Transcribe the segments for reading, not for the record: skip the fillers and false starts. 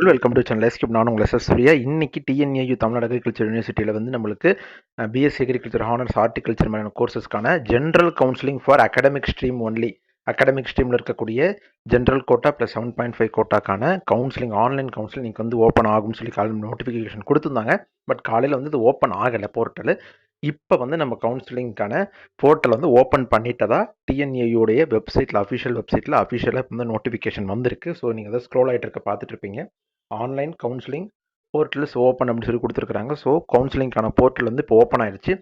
Welcome to channel S Cube. நான் உங்கள் SS Surya. இன்னைக்கு டிஎன்ஏயு தமிழ்நாடு அக்ரிகல்ச்சர் யூனிவர்சிட்டியில் வந்து நம்மளுக்கு பிஎஸ்சி அக்ரிகல்ச்சர் ஹானர்ஸ் ஹார்டிகல்ச்சர் மாதிரியான கோர்சஸ்க்கான general counselling for academic stream only. Academic ஸ்ட்ரீமில் இருக்கக்கூடிய ஜென்ரல் கோட்டா ப்ளஸ் 7.5 கோட்டாக்கான கவுன்சிலிங், ஆன்லைன் கவுன்சிலிங் இன்னைக்கு வந்து ஓப்பன் ஆகும்னு சொல்லி காலையில் நோட்டிஃபிகேஷன் கொடுத்துருந்தாங்க. பட் காலையில் வந்து இது ஓப்பன் ஆகலை போர்ட்டல். இப்போ வந்து நம்ம கவுன்சிலிங்க்கான போர்ட்டல் வந்து ஓப்பன் பண்ணிட்டதா டிஎன்ஏயுடைய வெப்சைட்டில், அஃபிஷியல் வெப்சைட்டில் அஃபிஷியலாக வந்து நோட்டிஃபிகேஷன் வந்திருக்கு. ஸோ நீங்கள் அதை ஸ்க்ரோல் ஆகிட்டு இருக்க பார்த்துட்டு இருப்பீங்க. ஆன்லைன் கவுன்சிலிங் போர்ட்டல்ஸ் ஓப்பன் அப்படின்னு சொல்லி கொடுத்துருக்காங்க. ஸோ கவுன்சிலிங்கான போர்ட்டல் வந்து இப்போ ஓப்பன் ஆயிடுச்சு.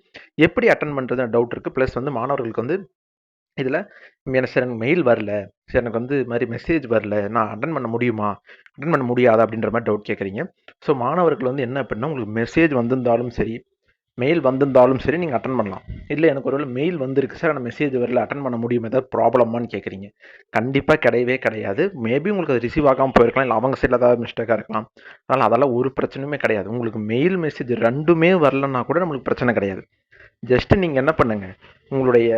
எப்படி அட்டன் பண்ணுறதுன்னு டவுட் இருக்குது. ப்ளஸ் வந்து மாணவர்களுக்கு வந்து இதில் சார் எனக்கு மெயில் வரல, சார் எனக்கு வந்து இது மாதிரி மெசேஜ் வரல, நான் அட்டன் பண்ண முடியுமா, அட்டன் பண்ண முடியாதா அப்படின்ற மாதிரி டவுட் கேட்குறீங்க. ஸோ மாணவர்கள் வந்து என்ன அப்படின்னா, உங்களுக்கு மெசேஜ் வந்திருந்தாலும் சரி, மெயில் வந்திருந்தாலும் சரி நீங்கள் அட்டன் பண்ணலாம். இல்லை எனக்கு ஒருவேளை மெயில் வந்திருக்கு சார், ஆனால் மெசேஜ் வரல, அட்டன் பண்ண முடியும், ஏதாவது ப்ராப்ளமானு கேட்குறீங்க. கண்டிப்பாக கிடையவே கிடையாது. மேபி உங்களுக்கு அது ரிசீவ் ஆகாமல் போயிருக்கலாம், இல்லை அவங்க சைடில் ஏதாவது மிஸ்டேக்காக இருக்கலாம். அதனால் அதெல்லாம் ஒரு பிரச்சனையுமே கிடையாது. உங்களுக்கு மெயில் மெசேஜ் ரெண்டுமே வரலன்னா கூட நம்மளுக்கு பிரச்சனை கிடையாது. ஜஸ்ட்டு நீங்கள் என்ன பண்ணுங்கள், உங்களுடைய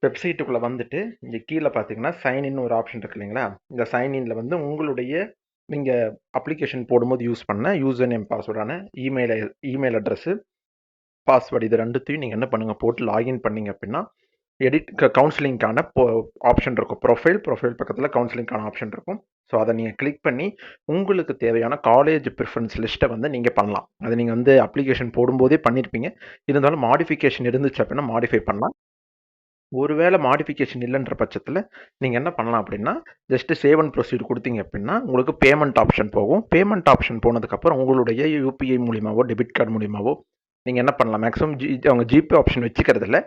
வெப்சைட்டுக்குள்ளே வந்துட்டு இங்கே கீழே பார்த்தீங்கன்னா சைன்இன் ஒரு ஆப்ஷன் இருக்கு இல்லைங்களா. இந்த சைன்இனில் வந்து உங்களுடைய நீங்கள் அப்ளிகேஷன் போடும்போது யூஸ் பண்ண யூசர் நேம் பாஸ்வேர்டான இமெயில் அட்ரஸ்ஸு, பாஸ்வேர்டு, இது ரெண்டுத்தையும் நீங்கள் என்ன பண்ணுங்கள், போட்டு லாகின் பண்ணிங்க அப்படின்னா எடிட் கவுன்சிலிங்கான ஆப்ஷன் இருக்கும். ப்ரொஃபைல் பக்கத்தில் கவுன்சிலிங்கான ஆப்ஷன் இருக்கும். ஸோ அதை நீங்கள் கிளிக் பண்ணி உங்களுக்கு தேவையான காலேஜ் ப்ரிஃபரன்ஸ் லிஸ்ட்டை வந்து நீங்கள் பண்ணலாம். அதை நீங்கள் வந்து அப்ளிகேஷன் போடும்போதே பண்ணியிருப்பீங்க. இருந்தாலும் மாடிஃபிகேஷன் இருந்துச்சு அப்படின்னா மாடிஃபை பண்ணலாம். ஒருவேளை மாடிஃபிகேஷன் இல்லைன்ற பட்சத்தில் நீங்கள் என்ன பண்ணலாம் அப்படின்னா, ஜஸ்ட்டு சேவ் அண்ட் ப்ரொசீட் கொடுத்தீங்க அப்படின்னா உங்களுக்கு பேமெண்ட் ஆப்ஷன் போகும். பேமெண்ட் ஆப்ஷன் போனதுக்கப்புறம் உங்களுடைய யூபிஐ மூலியமாவோ டெபிட் கார்டு மூலியமாவோ நீங்கள் என்ன பண்ணலாம், மேக்ஸிமம் அவங்க ஜிபே ஆப்ஷன் வச்சுக்கிறதில்ல,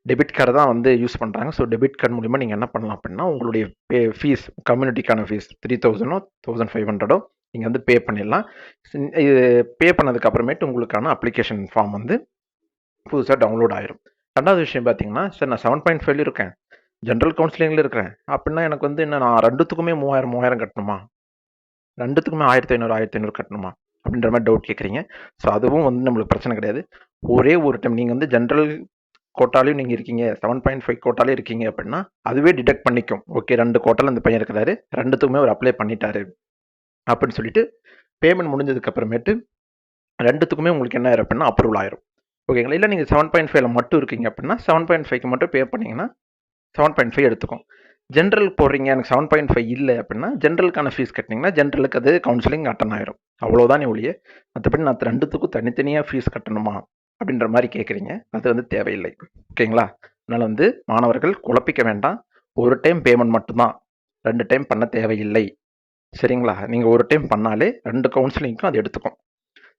டெபிட் கார்டு தான் வந்து யூஸ் பண்ணுறாங்க. ஸோ டெபிட் கார்டு மூலிமா நீங்கள் என்ன பண்ணலாம் அப்படின்னா, உங்களுடைய ஃபீஸ், கம்யூனிட்டிக்கான ஃபீஸ் 3000 1500 நீங்கள் வந்து பே பண்ணிடலாம். இது பே பண்ணதுக்கு அப்புறமேட்டு உங்களுக்கான அப்ளிகேஷன் ஃபார்ம் வந்து புதுசாக டவுன்லோட் ஆயிரும். ரெண்டாவது விஷயம் பார்த்தீங்கன்னா, சார் நான் 7.5 இருக்கேன், ஜென்ரல் கவுன்சிலிங்கில் இருக்கிறேன் அப்படின்னா எனக்கு வந்து என்ன, நான் ரெண்டுத்துக்குமே 3000 கட்டணுமா, ரெண்டுத்துக்குமே 1500 கட்டணுமா அப்படின்ற மாதிரி டவுட் கேட்குறீங்க. ஸோ அதுவும் வந்து நம்மளுக்கு பிரச்சனை கிடையாது. ஒரே ஒரு டைம் நீங்கள் வந்து ஜென்ரல் கோட்டாலையும் நீங்கள் இருக்கீங்க, 7.5 கோட்டாலே இருக்கீங்க அப்படின்னா அதுவே டிடெக்ட் பண்ணிக்கும். ஓகே, 2 கோட்டால் இந்த பையன் இருக்கிறாரு, ரெண்டுத்துக்குமே அவர் அப்ளை பண்ணிட்டாரு அப்படின்னு சொல்லிட்டு பேமெண்ட் முடிஞ்சதுக்கு அப்புறமேட்டு ரெண்டுத்துக்குமே உங்களுக்கு என்ன ஆயிரும் அப்படின்னா அப்ரூவல் ஆயிரும். ஓகேங்களா. இல்லை நீங்கள் 7.5 மட்டும் இருக்கீங்க அப்படின்னா 7.5க்கு மட்டும் பே பண்ணிங்கன்னா 7.5 எடுத்துக்கும். ஜென்ரல் போடுறீங்க, எனக்கு 7.5 இல்லை அப்படின்னா ஜென்ரலுக்கான ஃபீஸ் கட்டினீங்கன்னா ஜென்ரலுக்கு அது கவுன்சிலிங் அட்டன் ஆயிரும். அவ்வளோதான் ஒழிய மற்றபடி நான் ரெண்டுத்துக்கும் தனித்தனியாக ஃபீஸ் கட்டணுமா அப்படின்ற மாதிரி கேட்குறீங்க, அது வந்து தேவையில்லை. ஓகேங்களா. அதனால் வந்து மாணவர்கள் குழப்பிக்க வேண்டாம். ஒரு டைம் பேமெண்ட் மட்டும்தான், 2 டைம் பண்ண தேவையில்லை. சரிங்களா. நீங்கள் ஒரு டைம் பண்ணாலே 2 கவுன்சிலிங்க்கும் அது எடுத்துக்கும்.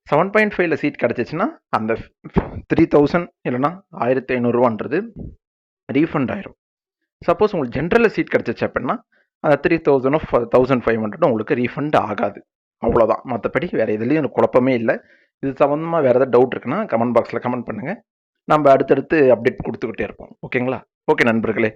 7.5ல சீட் கிடச்சிச்சின்னா அந்த 3000 இல்லைனா 1500 ரீஃபண்ட் ஆயிரும். சப்போஸ் உங்களுக்கு ஜென்ரலில் சீட் கிடச்சிச்சு அப்படின்னா அந்த 3000 1500 உங்களுக்கு ரீஃபண்ட் ஆகாது. அவ்வளோதான். மற்றபடி வேறு எதுலேயும் எனக்கு குழப்பமே இல்லை. இது சம்மந்தமாக வேறு ஏதாவது டவுட் இருக்குன்னா கமெண்ட் பாக்ஸில் கமெண்ட் பண்ணுங்கள். நம்ம அடுத்தடுத்து அப்டேட் கொடுத்துக்கிட்டே இருப்போம். ஓகேங்களா. ஓகே நண்பர்களே.